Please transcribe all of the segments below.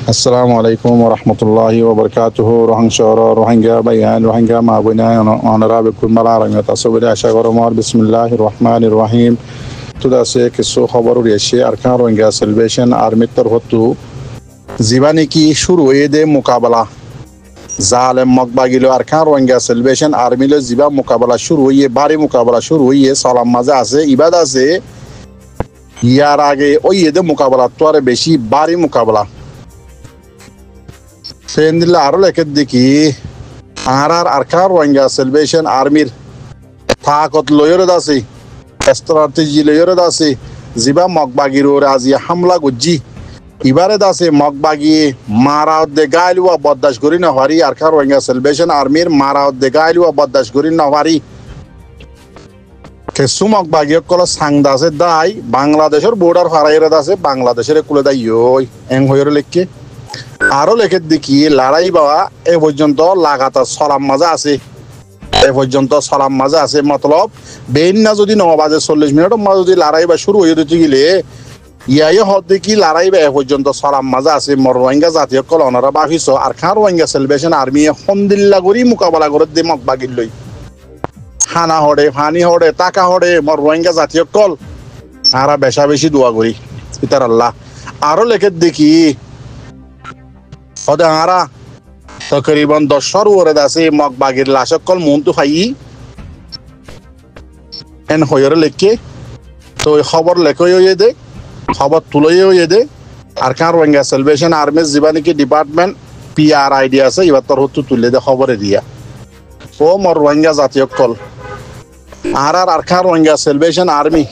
Assalamu alaikum wa rahmatullahi wa barakatuhu. Rohingya bayan Rohingya mabuna honorable kumala rangata sobede asha goromar bismillahir rahmanir rahim. Toda se kisso khabaru reshe arkan Rohingya Salvation Army tarhotu জীবানি কি শুরু হয়ে দে মোকাবেলা জালেম মকবাগিলো Arkan Rohingya celebration আর্মিলো জিবা মোকাবেলা শুরু হয়ে বাড়ি মোকাবেলা শুরু হয়ে সালাম মাঝে আছে ইবাদ আছে ইয়ার আগে ওই এদের মোকাবেলা তো আরে বেশি বাড়ি মোকাবেলা সেন্দিল্লা আরো লেখে দেখি আর আরকান রোহিঙ্গা সেলিব্রেশন আর্মির তাকত লয়রদ আছে স্ট্র্যাটেজি লয়রদ আছে জিবা মকবাগিরো রাজি হামলা গজ্জি ইবারে দাসে মকবাগি মারাও দে গাইলুয়া বদাস করি না হারি আরকান রোহিঙ্গা সেলিব্রেশন আর্মির মারাও দে গাইলুয়া বদাস করি না হারি কেসু মকবাগি কল সাংদাসে দাই বাংলাদেশের বর্ডার ফারাইরে দাসে বাংলাদেশের কুলে দাই ওই এং হইরে লেখকে আরো লেখে দেখি লড়াই বাবা এ পর্যন্ত লাগাতার সালাম মাজা আছে এ পর্যন্ত সালাম মাজা আছে মতলব বেন না যদি 9 বাজে 40 মিনিটের মাঝে যদি লড়াই বা শুরু হয়ে যেতে গেলে ইয়াই হদ্দে কি লড়াই বা পর্যন্ত সালাম মাজা আছে মর রোহিঙ্গা জাতীয় কল অনারা বাফিস আরকান রোহিঙ্গা সেলিব্রেশন আর্মি হমদিল্লা করি মোকাবেলা করে দে মকবাগির লই খানা হড়ে ফানি হড়ে টাকা হড়ে মর রোহিঙ্গা জাতীয় কল আরা বেশা বেশি দোয়া করি ইতার আল্লাহ আরো লেখে দেখি হদে আরা তকরিবান 10 ওরে দাসে মকবাগির লাশক কল মন্তু খাই এন হয়রে লেখকে তো খবর লেখই হয়ে দে খবর তুলে হয়ে দে আরকান রোহিঙ্গা সেলিব্রেশন আর্মি জীবানি কি ডিপার্টমেন্ট পিআর আইডি আছে এবার তোর হতো তুলে দে খবরে দিয়া ও মর রোহিঙ্গা জাতীয় কল আর আরকান রোহিঙ্গা সেলিব্রেশন আর্মি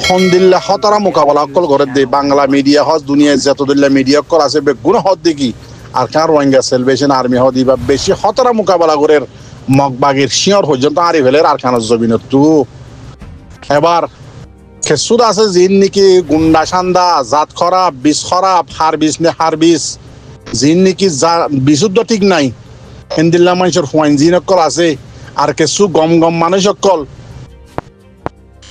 হন্দিল্লা হতরা মোকাবেলা কল করে দে বাংলা মিডিয়া হজ দুনিয়ায় যতদিল্লা মিডিয়া কল আছে বেগুন হদ দেখি আরকান রোহিঙ্গা সেলিব্রেশন আর্মি হদি বা বেশি হতরা মোকাবেলা করে মকবাগির শিয়র পর্যন্ত আরি ফেলের আরকানের জমিনত তু এবার খেসুদ আছে জিন নাকি গুন্ডা সান্দা জাত খরাব বিষ খরাব হারবিস নে হারবিস জিন নাকি বিশুদ্ধ ঠিক নাই হিন্দিল্লা মানুষের হুয়াইন জিন অকল আছে আর কেসু গম গম মানুষ অকল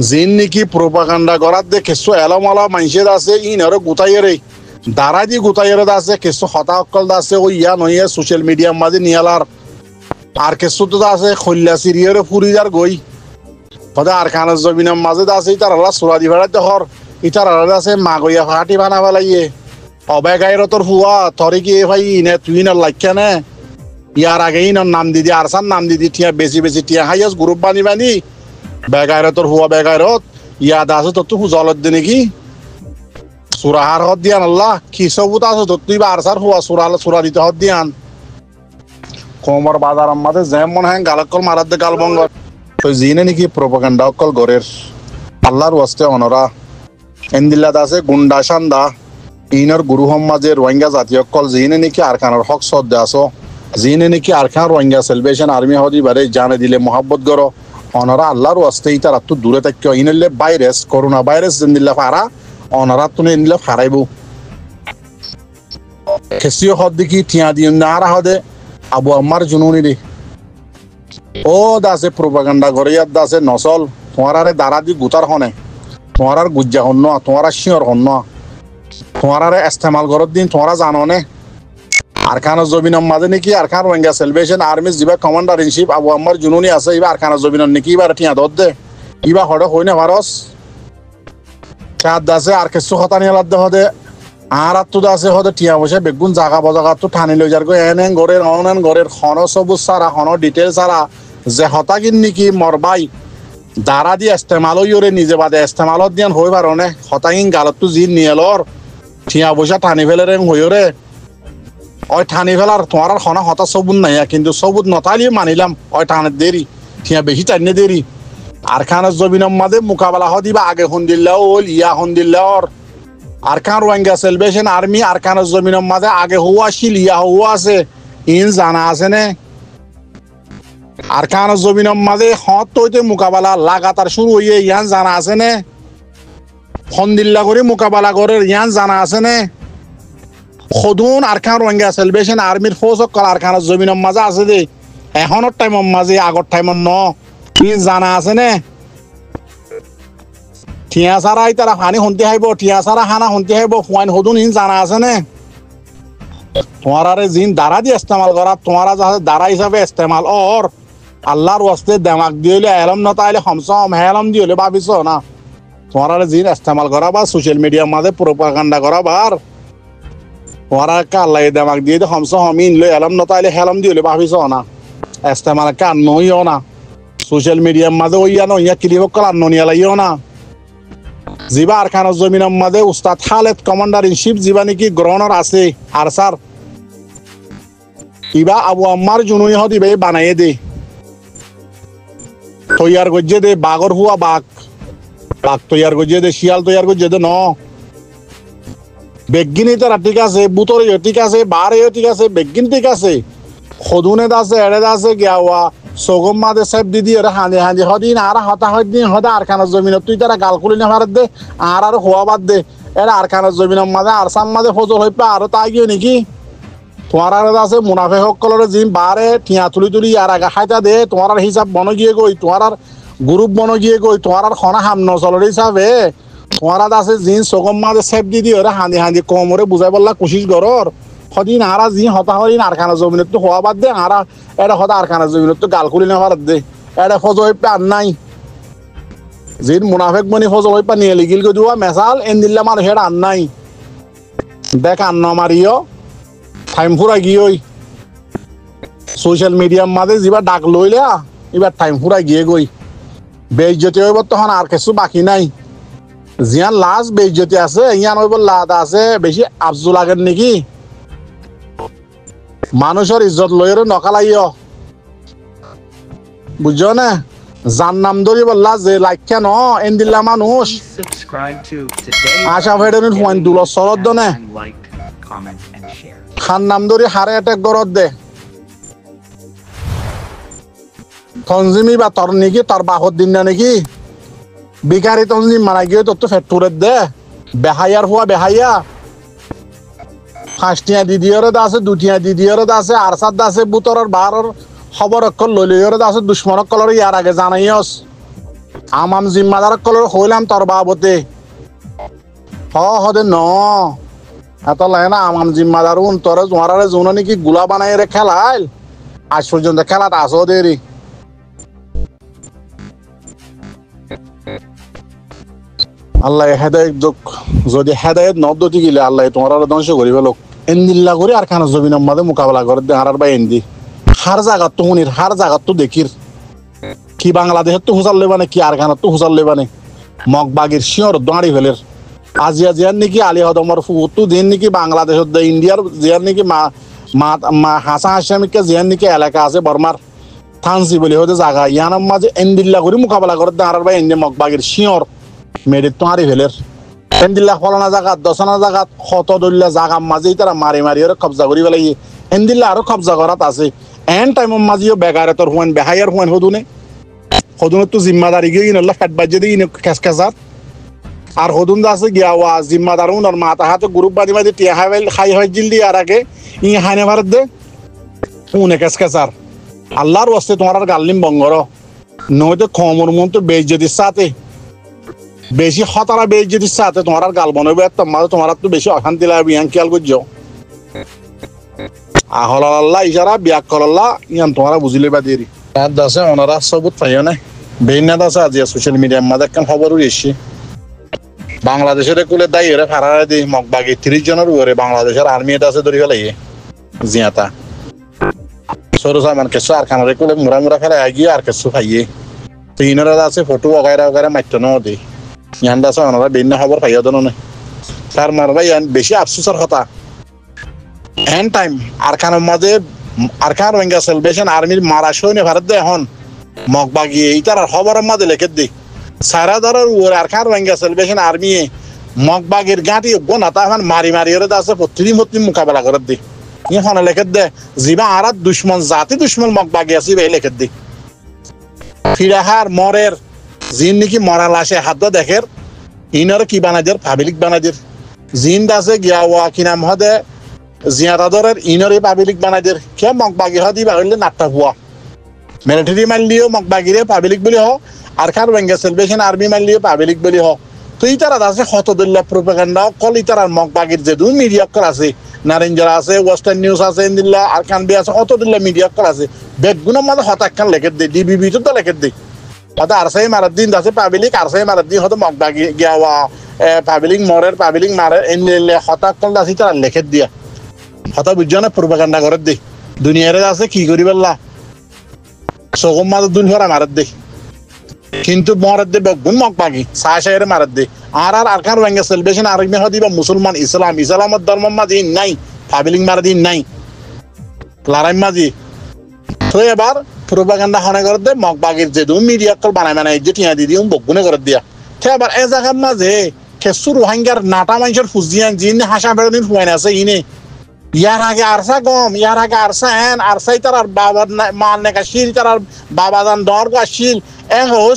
জিন নাকি প্রোপাগান্ডা করার দে কেসু এলমালা মানুষের আছে ইনরে গুতাইরে দাঁড়া দি গুতাইরে আছে কেসু হতা অকল আছে ওই ইয়া নইয়া সোশ্যাল মিডিয়ার মাঝে নিয়ালার আর কেসু তো আছে খল্লা সিরিয়রে ফুরিজার গই হদে আরকানের জমিনের মাঝে আছে ইতার আল্লাহ সুরাদি ভাড়াতে হর ইতার আল্লাহ আছে মাগইয়া ফাটি বানাবা লাগিয়ে অবেগাইর তোর হুয়া তরে কি ভাই নে তুই না লাইকা নে ইয়ার আগে ইনার নাম দিদি আরসান নাম দিদি টিয়া বেশি বেশি টিয়া হাইয়াস গ্রুপ বানি বানি বেগাইর তোর হুয়া বেগাইরত ইয়াদ আছে তোর তো জলত দে নাকি সুরাহার হদ দিয়ান আল্লাহ কি সবুত আছে তোর তুই বা আরসার হুয়া সুরা দিতে হদ দিয়ান কোমর বাজার আমাদের যেমন হ্যাঁ গালকল মারার দে গালবঙ্গ তো জিনে নাকি প্রোপাগান্ডা অকল গরের আল্লাহর ওয়াস্তে অনরা এন্দিল্লাত আছে গুন্ডা সান্দা ইনর গুরু মাঝে রোহিঙ্গা জাতীয় অকল জিনে নাকি আরকানের হক শ্রদ্ধা আছো জিনে নাকি আরকান রোহিঙ্গা সেলিব্রেশন আর্মি হদি বারে জানে দিলে মহাব্বত গরো অনরা আল্লাহর ওয়াস্তে ইতার তো দূরে থাকি ইনলে ভাইরাস করোনা ভাইরাস জিন্দিল্লা ফারা অনরা তুনে ইনলে ফারাইবো খেসিও হদ দেখি টিয়া দিয়ে নারা হদে আবু আম্মার জুনুনি রে ও দাসে প্রোপাগান্ডা করে ইয়ার দাসে নসল তোমার আরে দাঁড়া দি গুতার হনে তোমার আর গুজ্জা হন তোমার আর শিয়র হন তোমার আরে ইস্তেমাল করার দিন তোমরা জানো নে আরকানের জমিনের মাঝে নাকি আরকান রোহিঙ্গা সেলিব্রেশন আর্মি জিবা commander in chief Abu Ammar Jununi আছে ইবা আরকানের জমিনের নাকি এবার টিয়া দর দে ইবা হড়ে হই না ভারস চার দাসে আর কিছু কথা নিয়ে লাদ হদে আর তো দাসে হদে টিয়া বসে বেগুন জাগা বজাগা তো ঠানি লই যার গো এনে গরের অনন গরের খন সবুজ সারা খন ডিটেল সারা যে হতাগিন নাকি মরবাই দাঁড়া দিয়ে ইস্তেমাল হইরে নিজে বাদে ইস্তেমালত দিয়ান হই পারনে হতাগিন গালত তো জিন নিয়েলর ঠিয়া বসা টানি ফেলে রে হইরে ওই টানি ফেলার তোমার আর খনা হতা সবুত নাই কিন্তু সবুত নতালিয়ে মানিলাম ওই টানের দেরি ঠিয়া বেশি টাইনে দেরি আরকানের জমিনের মাঝে মোকাবেলা হদিবা আগে হন্দিল্লাহ ওল ইয়া হন্দিল্লাহর আরকান রোহিঙ্গা সেলিব্রেশন আর্মি আরকানের জমিনের মাঝে আগে হওয়া ছিল ইয়া হওয়া আছে ইন জানা আছে নে আরকানের জমিনের মাঝে হত তৈতে মোকাবেলা লাগাতার শুরু হইয়ে ইয়ান জানা আছে নে হন্দিল্লা করে মোকাবেলা করে ইয়ান জানা আছে নে খদুন আরকান রোহিঙ্গা সেলিব্রেশন আর্মির ফৌজ কল আরকানের জমিনের মাঝে আছে দে এখনের টাইমের মাঝে আগর টাইমের ন ইন জানা আছে নে ঠিয়া সারাই তারা হানি শুনতে হাইব ঠিয়া সারা হানা শুনতে হাইব ফুয়াইন হদুন হিন জানা আছে নে তোমার জিন দ্বারা দিয়ে ইস্তেমাল করা তোমারা যাতে দ্বারা হিসাবে ইস্তেমাল ওর আল্লাহর ওয়াস্তে দেমাগ দিয়ে হলে এলম না তাইলে হমসম হেলম দিয়ে হলে ভাবিস না তোমার জিন ইস্তেমাল করা বা সোশ্যাল মিডিয়ার মাঝে প্রোপাগান্ডা করা বার তোমার আল্লাহ দেমাগ দিয়ে হমসম হমিন লই এলম না তাইলে হেলম দিয়ে হলে ভাবিস না ইস্তেমাল কান নইও না সোশ্যাল মিডিয়ার মাঝে ওইয়া নইয়া ক্লিপ কল আর ননিয়া লাইও না জিবা আরকানের জমিনের মাঝে উস্তাদ খালেদ কমান্ডার ইন চিফ জিবা নাকি গ্রহণের আছে আর স্যার ইবা আবু আম্মার জুনুই হদিবে বানাইয়ে দে তৈয়ার করছে দে বাঘর হুয়া বাঘ বাঘ তৈয়ার করছে দে শিয়াল তৈয়ার করছে দে ন বেগিনি তারা ঠিক আছে বুতরে ঠিক আছে বারে ঠিক আছে বেগিন ঠিক আছে খদুনে আছে এড়ে আছে গিয়া সগম মাদে সাহেব দিদি ওরা হাঁদি হাঁদি হদিন আর হতা হদিন হদা আরকানের জমিন তুই তারা গাল খুলি না ভারত দে আর হওয়া বাদ দে এরা আরকানের জমিনের মাঝে আর সাম মাঝে ফজল হইপা আরো তাই গিয়ে নাকি তোমার আছে মুনাফে সকলের জিম বারে ঠিয়া তুলি তুলি আর আগে খাইতা দে তোমার হিসাব বন গিয়ে গই তোমার গ্রুপ বন গিয়ে গই তোমার খনা হাম নচলের হিসাবে তোমার আছে জিন সগম মাঝে সেফ দিদি ওরা হাঁদি হাঁদি কমরে বুঝাই বললা কোশিশ গরর সদিন আরা জি হতা হদিন আরকানের জমিনত তো হওয়া বাদ দে আরা এটা হতা আরকানের জমিনত তো গাল খুলি না ভারত দে এটা ফজল হইপা আর নাই জিন মুনাফেক মনি ফজল হইপা নিয়ে লিগিল গো দুয়া মেসাল এন্দিল্লা মার হেড আর নাই দেখ আন্ন মারিও টাইম ফুরা গিয়ে সোশ্যাল মিডিয়ার মাঝে যেবার ডাক লইলা এবার টাইম ফুরা গিয়ে গই বেইজ্জতি হইব তখন আর কিছু বাকি নাই জিয়ান লাস্ট বেইজ্জতি আছে ইয়ান হইব লাদ আছে বেশি আফজু লাগেন নাকি মানুষের ইজ্জত লইরে নকালাইও বুঝছো না যার নাম ধরি বললা যে লাইকা ন এন্দিল্লা মানুষ আশা ফেডেনির পয়েন্ট দুল সরদ দনে খান নাম ধরি হারে অ্যাটাক গরত দে তঞ্জিমি বা তোর নাকি তোর বাহর দিন না নাকি বিকারি তঞ্জিম মারা গিয়ে তোর তো ফেটুরের দে বেহাইয়ার হওয়া বেহাইয়া ফাঁসটিয়া দিদিওরে আছে দুটিয়া দিদিওরে আছে আর সাত আছে বুতরের বারর খবর অক্ষর লইলিওরে আছে দুশ্মন কলর ইয়ার আগে জানাইস আমাম জিম্মাদার কলর হইলাম তোর বাবতে হদে ন এত লাগে না আমাম জিম্মাদার উন তোর জোয়ারে জোন নাকি গুলা বানাই রে খেলাইল আজ পর্যন্ত খেলাটা আসো দেরি আল্লাহ হেদায়ত যোগ যদি হেদায়ত নবদতি গিলে আল্লাহ তোমার ধ্বংস করিবে লোক এন্দিল্লা করে আর খানা জমিনের মাঝে মোকাবেলা করে দে আর বা এন্দি হার জায়গা তো শুনির হার জায়গা তো দেখির কি বাংলাদেশের তো হুসাল লেবানে কি আর খানার তো হুসাল লেবানে মগবাগির শিওর দাঁড়ি ফেলের আজিয়া জিয়ার নাকি আলী হদমর ফুটু দিন নাকি বাংলাদেশের ইন্ডিয়ার জিয়ার নাকি হাসা হাসামিকে জিয়ার নাকি এলাকা আছে বর্মার থানসি বলে হতে জায়গা ইয়ানোর মাঝে এন্দিল্লা করে মোকাবেলা করে দে আর বা এন্দি মগবাগির শিওর মেডিত তো হারি ফেলের এন্দিল্লা ফলানা জায়গা দশনা জায়গা কত দলিয়া জায়গা মাঝেই তারা মারি মারি ওরা কবজা করি পেলাই এন্দিল্লা আরো কবজা করাত আছে এন টাইমের মাঝেও বেগারে তোর হুয়েন বেহাইয়ার হুয়েন হদুনে তো জিম্মাদারি গিয়ে ইনল্লা ফ্যাট বাজে দিয়ে ইনে খেসখেসাত আর হদুন আছে গিয়া ওয়া জিম্মাদার উনার মাথা হাতে গ্রুপ বাদি বাদি টিয়া খাই হয় জিল দিয়ে আর আগে ই হাইনে ভারত দে উনে খেসখেসার আল্লাহর ওয়াস্তে তোমার আর গাল্লিম বঙ্গর নয়তো খমর মন তো বেইজ্জতির সাথে বেশি হতারা বেইজ্জতির সাথে তোমার আর গাল বনবে তোমার তো বেশি অশান্তি লাগবে ইয়ান খেয়াল করছো আহলাল্লাহ ইশারা বিয়াক করল্লাহ ইয়ান তোমরা বুঝিলে বা দেরি দাসে ওনারা সবুত পাইও না বেইনা দাসে আজি সোশ্যাল মিডিয়ার মাঝে একখান খবর উড়িয়েছি বাংলাদেশের কুলে দায়ী এরা ফেরারে দি মগবাগি 30 জনের উপরে বাংলাদেশের আর্মি এটা আছে ধরি ফেলাই জিয়াতা সরু সামান কেসু আর খানারে কুলে মুরা মুরা ফেলাই গিয়ে আর কেসু খাইয়ে তো ইনারা আছে ফটো ওগাইরা ওগাইরা মাইতো ন দি ইয়ান দাসে ওনারা বেইনা খবর পাইও দন না তার মারবা ইয়ান বেশি আফসোসের কথা এন টাইম আরকানের মাঝে আরকান রোহিঙ্গা সেলিব্রেশন আর্মির মারা সৈন্য ভারত দে এখন মগবাগি এইটার খবরের মাঝে লেখে দি সারা ধরার উপরে আরকান রোহিঙ্গা সেলিব্রেশন আর্মি মগবাগির গাঁটি গোনাতা এখন মারি মারি ওরে আছে প্রতিদিন মোকাবেলা করে দি এখন লেখে দে জিবা আর দুশ্মন জাতি দুশ্মন মগবাগি আছে এই লেখে দি ফিরাহার মরের জিন নাকি মরা লাশে হাত দেখের ইনার কি বানাইদের পাবলিক বানাইদের জিন দাসে গিয়া ওয়া কি নাম হদে জিয়াদাদরের ইনরে পাবলিক বানাইদের কে মগবাগি হদি বাড়লে নাট্টা হুয়া মিলিটারি মানলিও মগবাগিরে পাবলিক বলি হ আর খার রোহিঙ্গা সেলিব্রেশন আর্মি মানলিও পাবলিক বলি হ তো ইতারা আছে হতদুল্লাহ প্রোপাগান্ডা কল ইতারার মগবাগির যে দু মিডিয়া কল আছে নারেঞ্জারা আছে ওয়েস্টার্ন নিউজ আছে ইন্দিল্লা আর কানবি আছে হতদুল্লাহ মিডিয়া কল আছে বেগুনের মধ্যে হতাক্কান লেখে দেয় ডিবিবি তো লেখে দেয় হয়তো আরসাই মারার দিন আছে পাবলিক আরসাই মারার দিন হয়তো মগবাগি গিয়াওয়া পাবলিক মরের পাবলিক মারে এনে হতাক্কান আছে তারা লেখে দিয়া হতা বুঝছো না প্রোপাগান্ডা করে দেয় দুনিয়ারে আছে কি করি বললা সগম মাঝে দুনিয়ারা মারার দেয় কিন্তু মরার দে বেগুন মগবাগি সাহের মারার দে আর আরকান রোহিঙ্গা সেলিব্রেশন আরমি হদিবা মুসলমান ইসলামের ধর্ম মাঝে নাই পাবলিক মারা দিন নাই লারাই মাঝি তো এবার প্রোপাগান্ডা হনে করে দে মগবাগির যে দু মিডিয়া কল বানায় যে টিয়া দিদি বগুনে করে দিয়া তো এবার এ জায়গার মাঝে খেসু রোহিঙ্গার নাটা মানুষের ফুজিয়ান জিন হাসা বেড়াদিন হুয়াইন আছে ইনে ইয়ার আগে আরসা গম ইয়ার আগে আরসা হেন আরসাই তার বাবার মান নেকা শিল তার বাবা দান দর গাছিল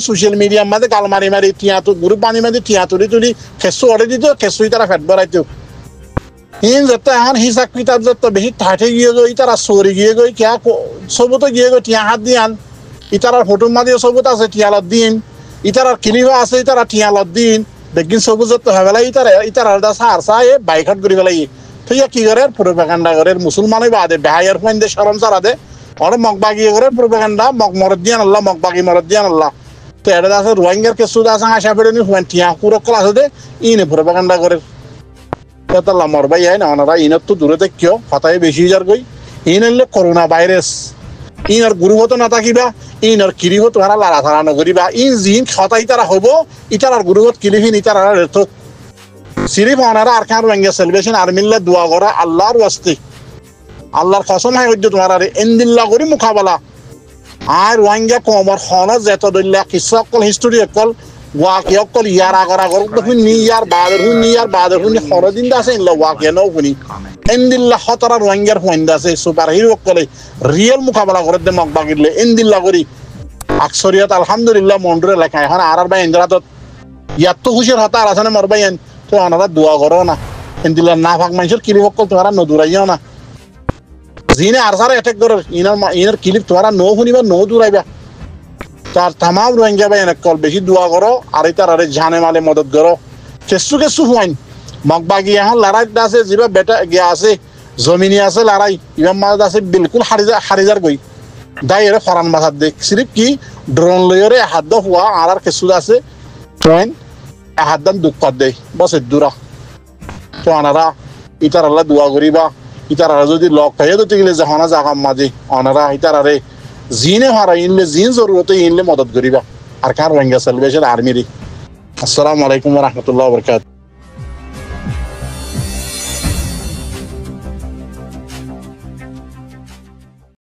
সোশ্যাল মিডিয়ার মাঝে গাল মারি মারি টিয়া তো গ্রুপ বানি মারি টিয়া তুলি খেসু অড়ে দিত খেসুই তারা ফেট বেড়াইতো ইন যত এখন হিসাব কিতাব যত বেশি ঠাঠে গিয়ে গই তারা সরি গিয়ে গই কিয়া সবুতো গিয়ে গই টিয়া হাত দিয়ান ইতারার ফটো মাঝে সবুত আছে টিয়ালত দিন ইতারার কিলিফা আছে ইতারা টিয়ালত দিন বেগিন সবুজ যত হবেলা ইতারার দা সার সাই বাইকট করি বেলাই তো ইয়া কি করে প্রোপাগান্ডা করে মুসলমানই বাদে বেহাইয়ার ফাইন দে শরম সারা দে ওরা মগবাগি করে প্রোপাগান্ডা মরদ দিয়ান আল্লাহ মগবাগি মরদ দিয়ান আল্লাহ তো এটা আছে রোহিঙ্গার কেসু আছে আশা পেড়ে নি হুয়ান টিয়া কুরকল আছে দে ইনে প্রোপাগান্ডা করে তাল্লা মরবাই আই না ওনারা ইনের তো দূরে দেখিও হতাই বেশি যার গই ইন হলে করোনা ভাইরাস ইনার গুরুহত না থাকিবা ইনার কিরিহত হারা লারা থারা নগরিবা ইন জিন হতাই তারা হব ইতার গুরুহত কিলিফিন ইতার রেথ সিরিফ ওনারা আর খান রোহিঙ্গা সেলিব্রেশন আর্মিল্লা দোয়া করা আল্লাহর ওয়াস্তে আল্লাহর কসম হয় হইতো তোমার আরে এন্দিল্লা করি মুকাবালা আর রোহিঙ্গা কমর হন যেত দল্লা কিসকল হিস্টোরি একল ওয়াকিয়া কল ইয়ার আগর দেখুন নি ইয়ার বাদের হুন হরদিন আছে ইল্লা ওয়াকিয়া নও হুনি এন্দিল্লা হতরা রোহিঙ্গার ফয়েন্দা আছে সুপার হিরো কলে রিয়েল মুকাবালা করে দে মগবাগিলে এন্দিল্লা করি আকসরিয়াত আলহামদুলিল্লাহ মন্ডরে লেখা এখন আর বাই ইন্দ্রাত ইয়াত তো খুশির হতা আর আসানে মরবাইন তো ওনারা দোয়া করো না এন্দিল্লা না ভাগ মানুষের কিলি বকল তোমরা নদুরাইও না জিনে আর সারা অ্যাটাক করে ইনার ক্লিপ তোমরা নো শুনিবা নো দূরাইবা তার তাম রোহিঙ্গা ভাই এনে কল বেশি দোয়া করো আর তার আরে জানে মালে মদত করো কেসু হুয়াইন মগবাগি এখন লড়াই আছে যেবা বেটা গিয়া আছে জমিনি আছে লড়াই ইমাম মাদ আছে বিলকুল হারিজার গই দাই এর ফরান বাসার দেখ সিরিফ কি ড্রোন লইরে হাত হুয়া আর কেসু আছে ট্রেন হাত দান দুঃখ দেয় বসে দূরা তো আনারা ইতার আল্লাহ দোয়া করিবা ইতারা যদি লক খাইয়ে দিতে গেলে জাহানা জাগাম মাঝে অনারা ইতারারে জিনে হারা ইনলে জিন জরুরতে ইনলে মদত করিবা আর কার রোহিঙ্গা সেলিব্রেশন আর্মিরি আসসালামু আলাইকুম ওয়া রাহমাতুল্লাহি ওয়া বারাকাতুহু